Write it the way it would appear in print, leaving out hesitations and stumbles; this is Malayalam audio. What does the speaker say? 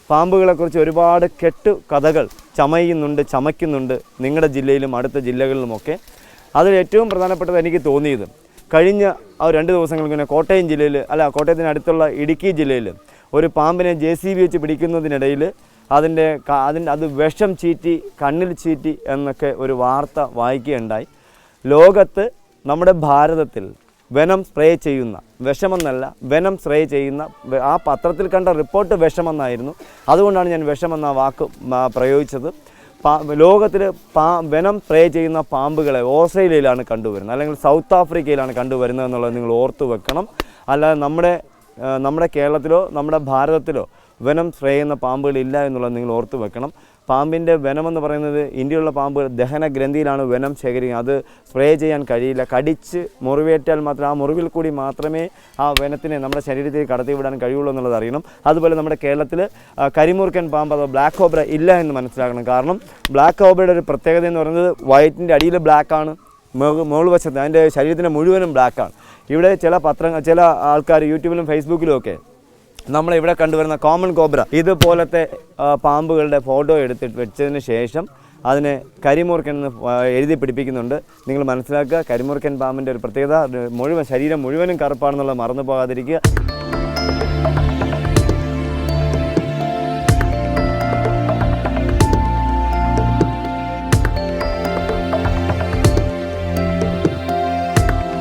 പാമ്പുകളെക്കുറിച്ച് ഒരുപാട് കെട്ടു കഥകൾ ചമയ്ക്കുന്നുണ്ട് നിങ്ങളുടെ ജില്ലയിലും അടുത്ത ജില്ലകളിലുമൊക്കെ. അതിൽ ഏറ്റവും പ്രധാനപ്പെട്ടത് എനിക്ക് തോന്നിയത് കഴിഞ്ഞ 2 ദിവസങ്ങൾക്ക് മുന്നേ കോട്ടയം ജില്ലയിൽ കോട്ടയത്തിന് അടുത്തുള്ള ഇടുക്കി ജില്ലയിൽ ഒരു പാമ്പിനെ JCB വെച്ച് പിടിക്കുന്നതിനിടയിൽ അത് വിഷം ചീറ്റി കണ്ണിൽ ചീറ്റി എന്നൊക്കെ ഒരു വാർത്ത വായിക്കുകയുണ്ടായി. ലോകത്ത് നമ്മുടെ ഭാരതത്തിൽ വെനം സ്പ്രേ ചെയ്യുന്ന വിഷമെന്നല്ല വെനം സ്പ്രേ ചെയ്യുന്ന ആ പത്രത്തിൽ കണ്ട റിപ്പോർട്ട് വിഷമെന്നായിരുന്നു. അതുകൊണ്ടാണ് ഞാൻ വിഷമെന്ന വാക്ക് പ്രയോഗിച്ചത്. ലോകത്തിൽ വെനം സ്പ്രേ ചെയ്യുന്ന പാമ്പുകളെ ഓസ്ട്രേലിയയിലാണ് കണ്ടുവരുന്നത്, അല്ലെങ്കിൽ സൗത്ത് ആഫ്രിക്കയിലാണ് കണ്ടുവരുന്നത് എന്നുള്ളത് നിങ്ങൾ ഓർത്തു വെക്കണം. അല്ലാതെ നമ്മുടെ കേരളത്തിലോ നമ്മുടെ ഭാരതത്തിലോ വെനം സ്പ്രേ ചെയ്യുന്ന പാമ്പുകളില്ല എന്നുള്ളത് നിങ്ങൾ ഓർത്തു വെക്കണം. പാമ്പിൻ്റെ വെനമെന്ന് പറയുന്നത് ഇന്ത്യയിലുള്ള പാമ്പുകൾ ദഹന ഗ്രന്ഥിയിലാണ് വെനം ശേഖരിക്കുന്നത്. അത് സ്പ്രേ ചെയ്യാൻ കഴിയില്ല. കടിച്ച് മുറിവേറ്റാൽ മാത്രം ആ മുറിവിൽ കൂടി മാത്രമേ ആ വെനത്തിനെ നമ്മുടെ ശരീരത്തിൽ കടത്തിവിടാൻ കഴിയുള്ളൂ എന്നുള്ളത് അറിയണം. അതുപോലെ നമ്മുടെ കേരളത്തിൽ കരിമൂർക്കൻ പാമ്പ് അഥവാ ബ്ലാക്ക് കോബ്ര ഇല്ല എന്ന് മനസ്സിലാക്കണം. കാരണം ബ്ലാക്ക് കോബ്രയുടെ ഒരു പ്രത്യേകത എന്ന് പറയുന്നത് വയറ്റിൻ്റെ അടിയിൽ ബ്ലാക്കാണ്, മുകൾ വശത്ത് അതിൻ്റെ ശരീരത്തിൻ്റെ മുഴുവനും ബ്ലാക്കാണ്. ഇവിടെ ചില ആൾക്കാർ യൂട്യൂബിലും ഫേസ്ബുക്കിലും ഒക്കെ നമ്മളിവിടെ കണ്ടുവരുന്ന കോമൺ കോബ്ര ഇതുപോലത്തെ പാമ്പുകളുടെ ഫോട്ടോ എടുത്തിട്ട് വെച്ചതിന് ശേഷം അതിനെ കരിമൂർക്കൻ എന്ന് എഴുതി പിടിപ്പിക്കുന്നുണ്ട്. നിങ്ങൾ മനസ്സിലാക്കുക, കരിമൂർക്കൻ പാമ്പിൻ്റെ ഒരു പ്രത്യേകത ശരീരം മുഴുവനും കറുപ്പാണെന്നുള്ളത് മറന്നു പോകാതിരിക്കുക.